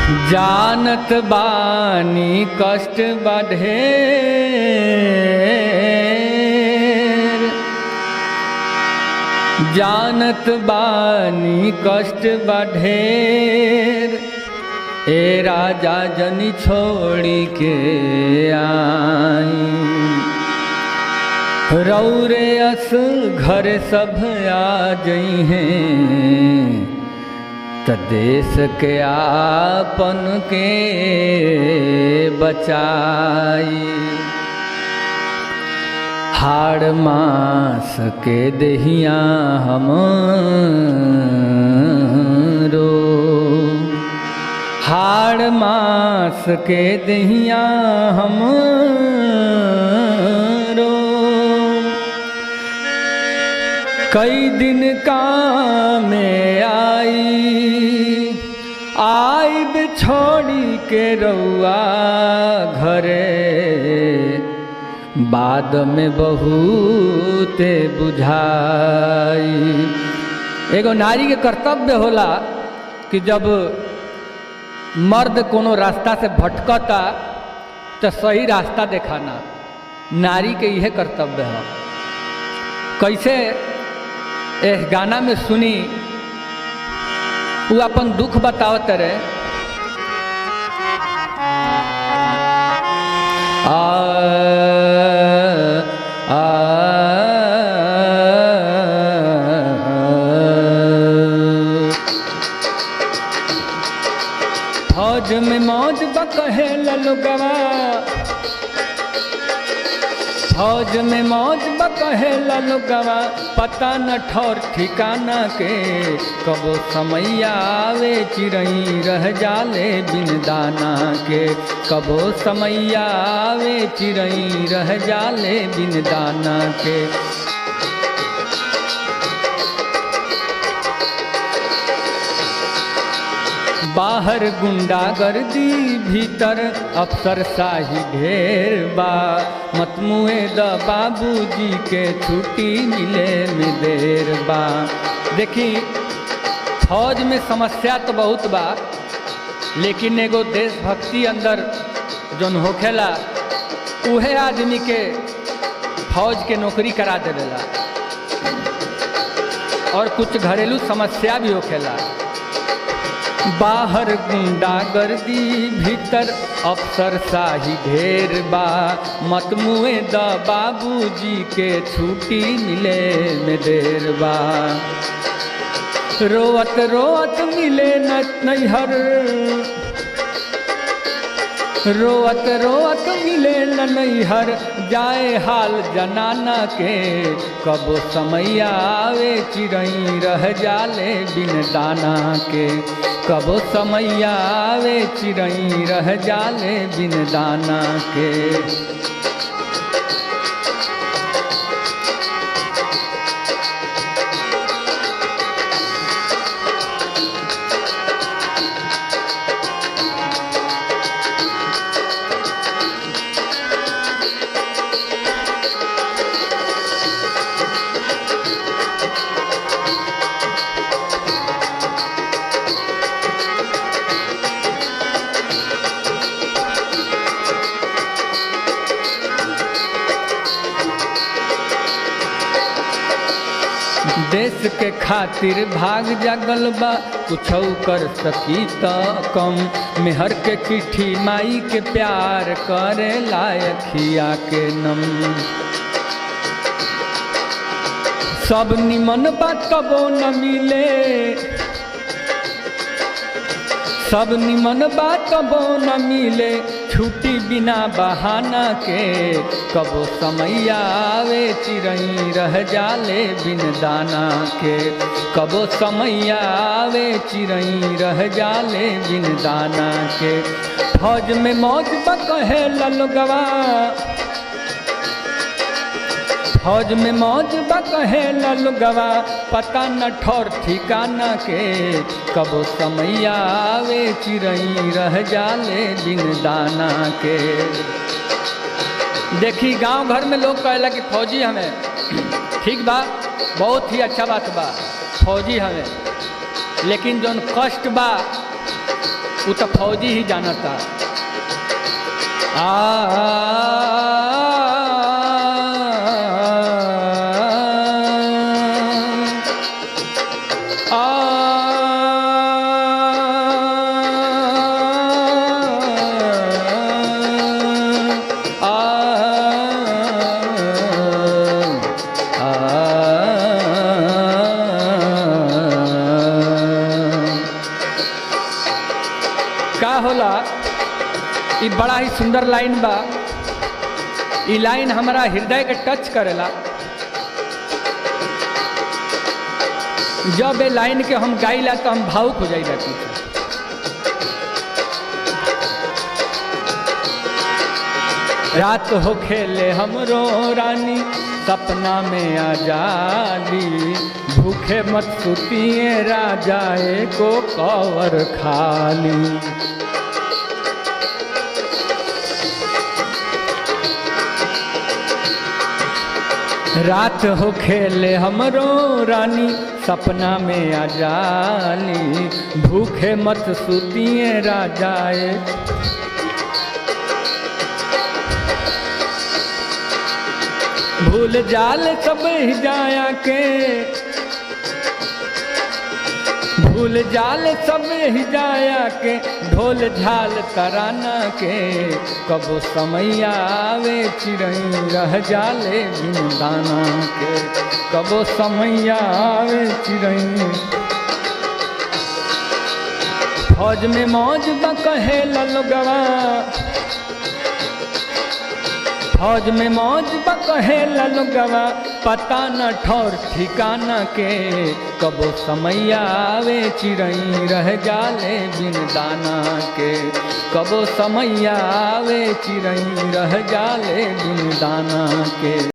जानत बानी कष्ट बढ़ेर, जानत बानी कष्ट बढ़ेर, ए राजा जनी छोड़ी के आई। रौरे अस घर सब आ जई हैं, त देश के आपन के बचाई। हाड़ मास के दहिया हमरो, हाड़ मास के दहिया हमरो, कई दिन काम आई। आइब छोड़ी के रउआ घरे, बाद में बहुत बुझाई। एगो नारी के कर्तव्य होला कि जब मर्द कोनो रास्ता से भटकता तो सही रास्ता देखाना। नारी के यह कर्तव्य है। कैसे इस गाना में सुनी, वो अपन दुख बतावत रहे। फौज में मौज बकहे ललुगवा, फौज में मौज बकहे ललुगवा, पता न ठौर ठिकाना के। कबो समैया आवे चिरई रह जाले बिन दाना के, कबो समैया आवे चिरई रह जाले बिन दाना के। बाहर गुंडागर्दी भीतर अफसर शाही ढेर बा, मत मुए द बाबूजी के छुट्टी मिले में देर बा। देखी फौज में समस्या तो बहुत बा, लेकिन एगो देशभक्ति अंदर जौन होखेला उहे आदमी के फौज के नौकरी करा देवेला। और कुछ घरेलू समस्या भी होखेला। बाहर गुंडागर्दी भीतर अफसर शाही ढेर बा, मत मुए द बाबूजी के छुट्टी मिले में देर बा। रोवत रोवत मिले नैहर, रोवत रोवत मिले नैहर, जाए हाल जनाना के। कबो समैया आवे चिरई रह जाले बिन दाना के, कबो समैया आवे चिरई रह जाले बिन दाना के। देश के खातिर भाग जागल बा, कुछौ कर सकी त कम। मेहर के चिट्ठी माई के प्यार करे लायकिया के नम। सब निमन बा तबो न मिले, सब निमन बा तबो न मिले, छुट्टी बिना बहाना के। कबो समैया आवे चिरई रह जाले बिन दाना के, कबो समैया आवे चिरई रह जाले बिन दाना के। फौज में मौज बकहे ललुगवा, फौज में मौज बकहे ललुगवा, पता न ठौर ठिकाना के। कबो समैया आवे चिरई रह जाले बिन दाना के। देखी गांव घर में लोग कहला कि फौजी हमें, ठीक बा, बहुत ही अच्छा बात बा, फौजी हमें, लेकिन जौन कष्ट बा वो तो फौजी ही जानता। का होला ई बड़ा ही सुंदर लाइन बा। ई लाइन हमारा हृदय के टच करेला। जब ये लाइन के हम गाइला तो हम भावुक हो जाइला। रात हो खेले हमरो रानी सपना में आ जाली, भूखे मत सुतिए राजाए को कवर खाली। रात हो खेले हमरो रानी सपना में आ जाली, भूखे मत सुतिए राजाए। भूल जाल सब ही जाया के, भूल जाल सब ही जाया के, ढोल झाल तराना के। कबो समय आवे चिड़ई रह जाले बिन दाना के, कबो समय आवे चिड़ई। फौज में मौज बकहे ललगवा, फौज में मौज बकहे ललगवा, पता न ठौर ठिकाना के। कबो समय आवे चिड़ई रह जाले बिन दाना के, कबो समय आवे चिड़ई रह जाले बिन दाना के।